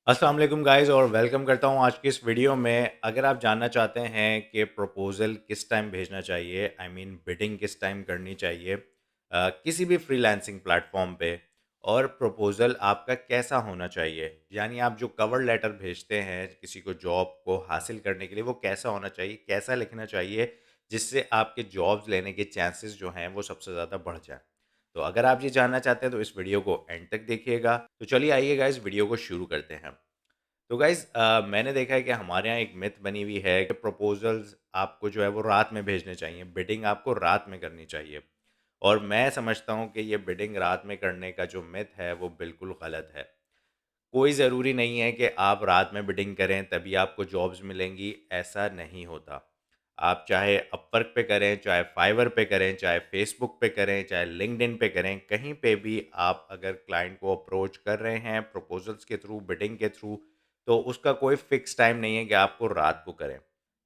अस्सलाम वालेकुम गाइस और वेलकम करता हूँ आज की इस वीडियो में। अगर आप जानना चाहते हैं कि प्रपोज़ल किस टाइम भेजना चाहिए, आई मीन बिडिंग किस टाइम करनी चाहिए किसी भी फ्रीलांसिंग प्लेटफ़ॉर्म पे, और प्रपोज़ल आपका कैसा होना चाहिए, यानी आप जो कवर लेटर भेजते हैं किसी को जॉब को हासिल करने के लिए, वो कैसा होना चाहिए, कैसा लिखना चाहिए, जिससे आपके जॉब्स लेने के चांसेस जो हैं वो सबसे ज़्यादा बढ़ जाएँ। तो अगर आप ये जानना चाहते हैं तो इस वीडियो को एंड तक देखिएगा। तो चलिए आइए गाइस वीडियो को शुरू करते हैं। तो गाइज़ मैंने देखा है कि हमारे यहाँ एक मिथ बनी हुई है कि प्रपोज़ल्स आपको जो है वो रात में भेजने चाहिए, बिडिंग आपको रात में करनी चाहिए। और मैं समझता हूँ कि ये बिडिंग रात में करने का जो मिथ है वो बिल्कुल गलत है। कोई ज़रूरी नहीं है कि आप रात में बिडिंग करें तभी आपको जॉब्स मिलेंगी, ऐसा नहीं होता। आप चाहे अपवर्क पे करें, चाहे फाइवर पे करें, चाहे फेसबुक पे करें, चाहे लिंक्डइन पे करें, कहीं पे भी आप अगर क्लाइंट को अप्रोच कर रहे हैं प्रपोज़ल्स के थ्रू, बिडिंग के थ्रू, तो उसका कोई फ़िक्स टाइम नहीं है कि आपको रात को करें।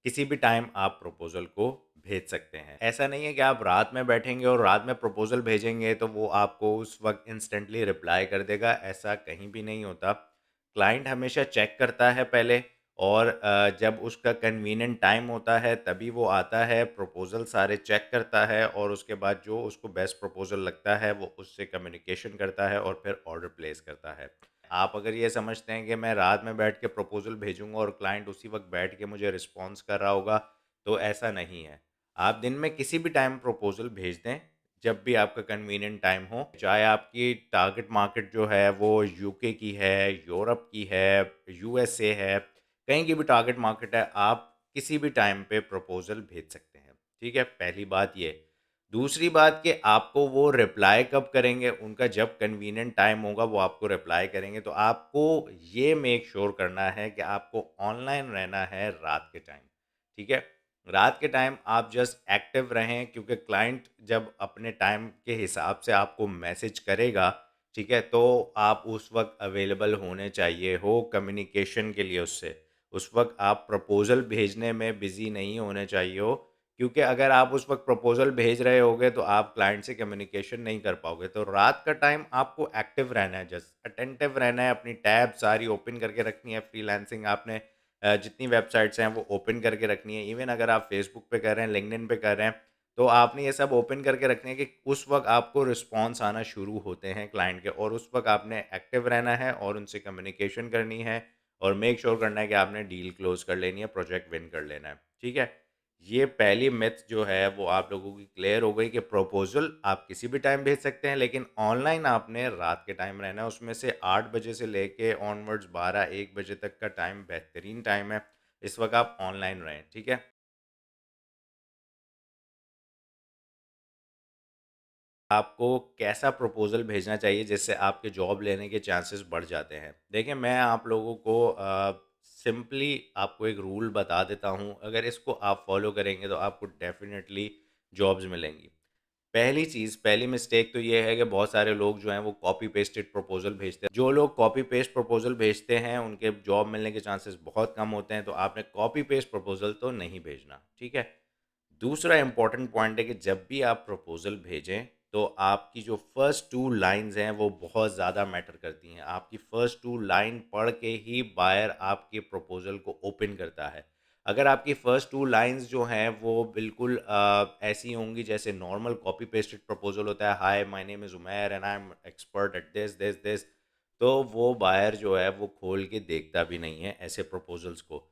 किसी भी टाइम आप प्रपोज़ल को भेज सकते हैं। ऐसा नहीं है कि आप रात में बैठेंगे और रात में प्रपोज़ल भेजेंगे तो वो आपको उस वक़्त इंस्टेंटली रिप्लाई कर देगा, ऐसा कहीं भी नहीं होता। क्लाइंट हमेशा चेक करता है पहले, और जब उसका कन्वीनिएंट टाइम होता है तभी वो आता है, प्रपोज़ल सारे चेक करता है और उसके बाद जो उसको बेस्ट प्रपोज़ल लगता है वो उससे कम्युनिकेशन करता है और फिर ऑर्डर प्लेस करता है। आप अगर ये समझते हैं कि मैं रात में बैठ के प्रपोज़ल भेजूँगा और क्लाइंट उसी वक़्त बैठ के मुझे रिस्पॉन्स कर रहा होगा, तो ऐसा नहीं है। आप दिन में किसी भी टाइम प्रपोज़ल भेज दें, जब भी आपका कन्वीनिएंट टाइम हो। चाहे आपकी टारगेट मार्केट जो है वो यूके की है, यूरोप की है, यूएसए है, कहीं की भी टारगेट मार्केट है, आप किसी भी टाइम पे प्रपोज़ल भेज सकते हैं। ठीक है? पहली बात ये। दूसरी बात कि आपको वो रिप्लाई कब करेंगे, उनका जब कन्वीनिएंट टाइम होगा वो आपको रिप्लाई करेंगे। तो आपको ये मेक श्योर करना है कि आपको ऑनलाइन रहना है रात के टाइम, ठीक है? रात के टाइम आप जस्ट एक्टिव रहें, क्योंकि क्लाइंट जब अपने टाइम के हिसाब से आपको मैसेज करेगा, ठीक है? तो आप उस वक़्त अवेलेबल होने चाहिए हो कम्युनिकेशन के लिए उससे। उस वक़्त आप प्रपोज़ल भेजने में बिज़ी नहीं होने चाहिए हो, क्योंकि अगर आप उस वक़्त प्रपोज़ल भेज रहे होगे तो आप क्लाइंट से कम्युनिकेशन नहीं कर पाओगे। तो रात का टाइम आपको एक्टिव रहना है, जस्ट अटेंटिव रहना है, अपनी टैब सारी ओपन करके रखनी है, फ्रीलांसिंग आपने जितनी वेबसाइट्स हैं वो ओपन करके रखनी है। इवन अगर आप फेसबुक पे कर रहे हैं, लिंक्डइन पे कर रहे हैं, तो आपने ये सब ओपन करके रखने हैं कि उस वक़्त आपको रिस्पॉन्स आना शुरू होते हैं क्लाइंट के, और उस वक़्त आपने एक्टिव रहना है और उनसे कम्युनिकेशन करनी है और मेक श्योर करना है कि आपने डील क्लोज़ कर लेनी है, प्रोजेक्ट विन कर लेना है। ठीक है? ये पहली मिथ जो है वो आप लोगों की क्लियर हो गई कि प्रपोज़ल आप किसी भी टाइम भेज सकते हैं, लेकिन ऑनलाइन आपने रात के टाइम रहना है। उसमें से 8 बजे से लेके ऑनवर्ड्स 12-1 बजे तक का टाइम बेहतरीन टाइम है। इस वक़्त आप ऑनलाइन रहें, ठीक है? आपको कैसा प्रपोज़ल भेजना चाहिए जिससे आपके जॉब लेने के चांसेस बढ़ जाते हैं? देखिए, मैं आप लोगों को सिंपली आपको एक रूल बता देता हूँ, अगर इसको आप फ़ॉलो करेंगे तो आपको डेफ़िनेटली जॉब्स मिलेंगी। पहली चीज़, पहली मिस्टेक तो ये है कि बहुत सारे लोग जो हैं वो कॉपी पेस्टेड प्रपोज़ल भेजते हैं। जो लोग कॉपी पेस्ट प्रपोज़ल भेजते हैं उनके जॉब मिलने के चांसेस बहुत कम होते हैं, तो आपने कॉपी पेस्ट प्रपोज़ल तो नहीं भेजना, ठीक है? दूसरा इम्पोर्टेंट पॉइंट है कि जब भी आप प्रपोज़ल भेजें, तो आपकी जो फर्स्ट 2 लाइन्स हैं, वो बहुत ज़्यादा मैटर करती हैं। आपकी फर्स्ट 2 लाइन पढ़ के ही बायर आपके प्रपोज़ल को ओपन करता है। अगर आपकी फर्स्ट 2 लाइन्स जो हैं, वो बिल्कुल ऐसी होंगी जैसे नॉर्मल कॉपी पेस्टेड प्रपोज़ल होता है, hi my name is Umair and I am expert at this, this, this, तो वो बायर जो है, वो खोल के देखता भी नहीं है ऐसे प्रपोज़ल्स को।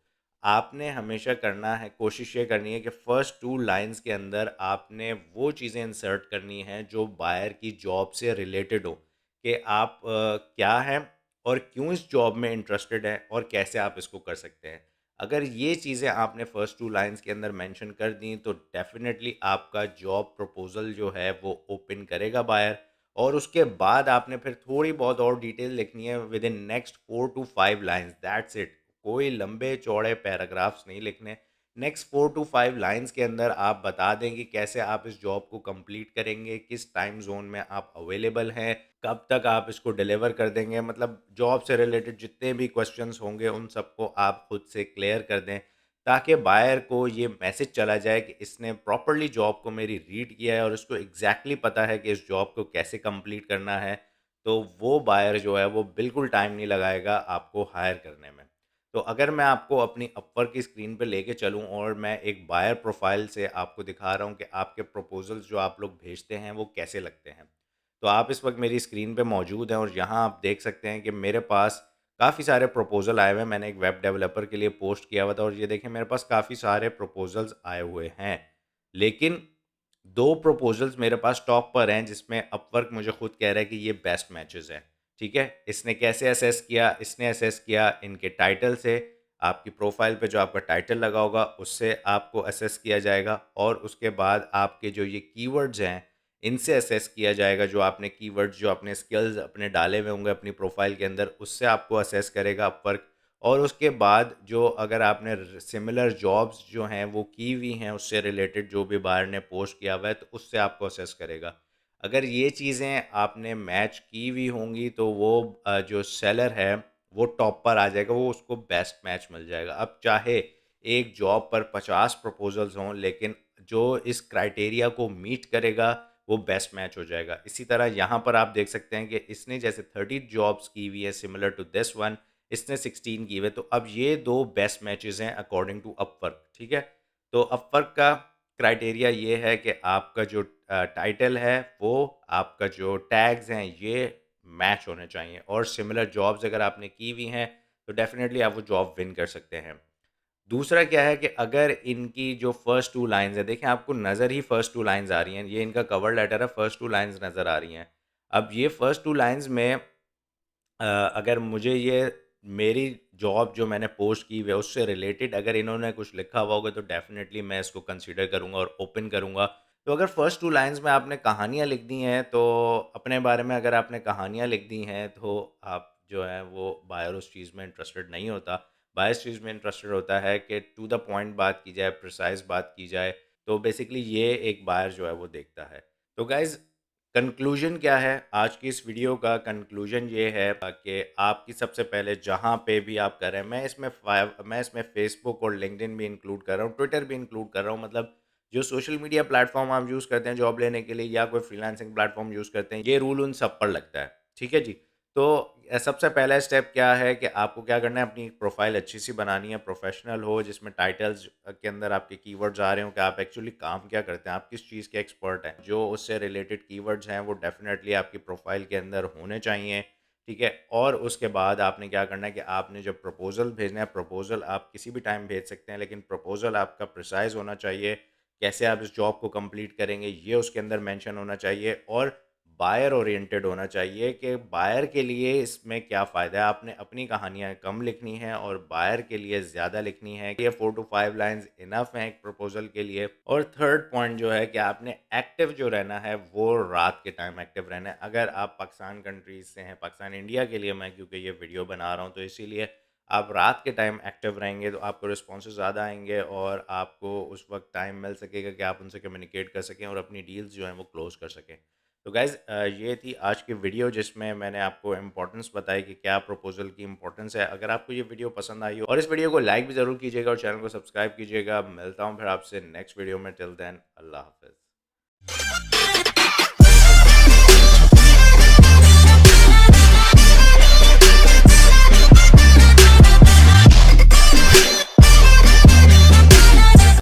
आपने हमेशा करना है, कोशिश ये करनी है कि फर्स्ट 2 लाइन्स के अंदर आपने वो चीज़ें इंसर्ट करनी हैं जो बायर की जॉब से रिलेटेड हो, कि आप क्या हैं और क्यों इस जॉब में इंटरेस्टेड हैं और कैसे आप इसको कर सकते हैं। अगर ये चीज़ें आपने फर्स्ट 2 लाइन्स के अंदर मेंशन कर दी तो डेफ़िनेटली आपका जॉब प्रपोज़ल जो है वो ओपन करेगा बायर, और उसके बाद आपने फिर थोड़ी बहुत और डिटेल लिखनी है within next 4 to 5 lines, that's इट। कोई लंबे-चौड़े पैराग्राफ्स नहीं लिखने। नेक्स्ट 4 टू 5 लाइन्स के अंदर आप बता दें कि कैसे आप इस जॉब को कंप्लीट करेंगे, किस टाइम ज़ोन में आप अवेलेबल हैं, कब तक आप इसको डिलीवर कर देंगे। मतलब जॉब से रिलेटेड जितने भी क्वेश्चंस होंगे, उन सबको आप खुद से क्लियर कर दें, ताकि बायर को ये मैसेज चला जाए कि इसने प्रॉपर्ली जॉब को मेरी रीड किया है और इसको एग्ज़ैक्टली पता है कि इस जॉब को कैसे कंप्लीट करना है। तो वो बायर जो है वो बिल्कुल टाइम नहीं लगाएगा आपको हायर करने में। तो अगर मैं आपको अपनी अपवर्क की स्क्रीन पे लेके चलूँ और मैं एक बायर प्रोफ़ाइल से आपको दिखा रहा हूँ कि आपके प्रपोज़ल्स जो आप लोग भेजते हैं वो कैसे लगते हैं। तो आप इस वक़्त मेरी स्क्रीन पे मौजूद हैं और यहाँ आप देख सकते हैं कि मेरे पास काफ़ी सारे प्रपोज़ल आए हुए हैं। मैंने एक वेब डेवलपर के लिए पोस्ट किया हुआ था और ये देखें मेरे पास काफ़ी सारे प्रपोज़ल्स आए हुए हैं। लेकिन 2 प्रपोज़ल्स मेरे पास टॉप पर हैं जिसमें अपवर्क मुझे खुद कह रहा है कि ये बेस्ट मैचेज़ हैं, ठीक है? इसने कैसे असेस किया? इसने असेस किया इनके टाइटल से, आपकी प्रोफ़ाइल पे जो आपका टाइटल लगा होगा उससे आपको असेस किया जाएगा और उसके बाद आपके जो ये कीवर्ड्स हैं, इनसे असेस किया जाएगा। जो आपने कीवर्ड्स जो आपने स्किल्स अपने डाले हुए होंगे अपनी प्रोफ़ाइल के अंदर, उससे आपको असेस करेगा अपवर्क। और उसके बाद जो अगर आपने सिमिलर जॉब्स जो हैं वो की हुई हैं उससे रिलेटेड जो भी बायर ने पोस्ट किया हुआ है तो उससे आपको असेस करेगा। अगर ये चीज़ें आपने मैच की हुई होंगी तो वो जो सेलर है वो टॉप पर आ जाएगा, वो उसको बेस्ट मैच मिल जाएगा। अब चाहे एक जॉब पर 50 प्रपोजल्स हों लेकिन जो इस क्राइटेरिया को मीट करेगा वो बेस्ट मैच हो जाएगा। इसी तरह यहाँ पर आप देख सकते हैं कि इसने जैसे 30 जॉब्स की हुई है सिमिलर टू दिस वन, इसने 16 की हुई है। तो अब ये 2 बेस्ट मैचेज़ हैं अकॉर्डिंग टू अपवर्क, ठीक है? तो अपवर्क का क्राइटेरिया ये है कि आपका जो टाइटल है वो, आपका जो टैग्स हैं ये मैच होने चाहिए और सिमिलर जॉब्स अगर आपने की हुई हैं तो डेफ़िनेटली आप वो जॉब विन कर सकते हैं। दूसरा क्या है कि अगर इनकी जो फर्स्ट 2 लाइन्स हैं, देखिए आपको नज़र ही फर्स्ट 2 लाइन्स आ रही हैं, ये इनका कवर लेटर है, फर्स्ट 2 लाइन्स नज़र आ रही हैं। अब ये फर्स्ट 2 लाइन्स में अगर मुझे ये मेरी जॉब जो मैंने पोस्ट की हुई है उससे रिलेटेड अगर इन्होंने कुछ लिखा हुआ होगा तो डेफ़िनेटली मैं इसको कंसीडर करूँगा और ओपन करूँगा। तो अगर फर्स्ट 2 लाइन्स में आपने कहानियाँ लिख दी हैं तो अपने बारे में अगर आपने कहानियाँ लिख दी हैं तो आप जो है वो बायर उस चीज़ में इंटरेस्टेड नहीं होता। बायर इस चीज़ में इंटरेस्टेड होता है कि टू द पॉइंट बात की जाए, प्रिसाइज़ बात की जाए, तो बेसिकली ये एक बायर जो है वो देखता है। तो गाइज़ कंक्लूजन क्या है? आज की इस वीडियो का कंक्लूजन ये है कि आपकी सबसे पहले जहाँ पे भी आप कर रहे हैं, मैं इसमें फ़ेसबुक और लिंक्डइन भी इंक्लूड कर रहा हूँ, ट्विटर भी इंक्लूड कर रहा हूँ, मतलब जो सोशल मीडिया प्लेटफ़ॉर्म आप यूज़ करते हैं जॉब लेने के लिए या कोई फ्रीलांसिंग प्लेटफ़ॉर्म यूज़ करते हैं, ये रूल उन सब पर लगता है। ठीक है जी? तो सबसे पहला स्टेप क्या है कि आपको क्या करना है, अपनी प्रोफ़ाइल अच्छी-सी बनानी है, प्रोफ़ेशनल हो, जिसमें टाइटल्स के अंदर आपके कीवर्ड्स आ रहे हों कि आप एक्चुअली काम क्या करते हैं, आप किस चीज़ के एक्सपर्ट हैं। जो उससे रिलेटेड कीवर्ड्स हैं, वो डेफ़िनेटली आपकी प्रोफ़ाइल के अंदर होने चाहिए, ठीक है? और उसके बाद आपने क्या करना है कि आपने जब प्रपोज़ल भेजना है, प्रपोज़ल आप किसी भी टाइम भेज सकते हैं, लेकिन प्रपोज़ल आपका प्रिसाइज़ होना चाहिए। कैसे आप इस जॉब को कंप्लीट करेंगे, ये उसके अंदर मेंशन होना चाहिए और बायर ओरिएंटेड होना चाहिए कि बायर के लिए इसमें क्या फ़ायदा है। आपने अपनी कहानियाँ कम लिखनी है और बायर के लिए ज़्यादा लिखनी है। ये 4 टू 5 लाइन्स इनफ हैं एक प्रपोज़ल के लिए। और थर्ड पॉइंट जो है कि आपने एक्टिव जो रहना है वो रात के टाइम एक्टिव रहना है। अगर आप पाकिस्तान कंट्रीज़ से हैं, पाकिस्तान इंडिया के लिए मैं क्योंकि ये वीडियो बना रहा हूँ तो इसीलिए आप रात के टाइम एक्टिव रहेंगे तो आपको रिस्पॉन्सेज़ ज़्यादा आएँगे और आपको उस वक़्त टाइम मिल सकेगा कि आप उनसे कम्युनिकेट कर सकें और अपनी डील्स जो हैं वो क्लोज़ कर सकें। तो गाइज़ ये थी आज की वीडियो जिसमें मैंने आपको इम्पोर्टेंस बताई कि क्या प्रपोज़ल की इम्पोर्टेंस है। अगर आपको ये वीडियो पसंद आई हो और इस वीडियो को लाइक भी ज़रूर कीजिएगा और चैनल को सब्सक्राइब कीजिएगा। मिलता हूँ फिर आपसे नेक्स्ट वीडियो में, टिल देन अल्लाह हाफ़िज़।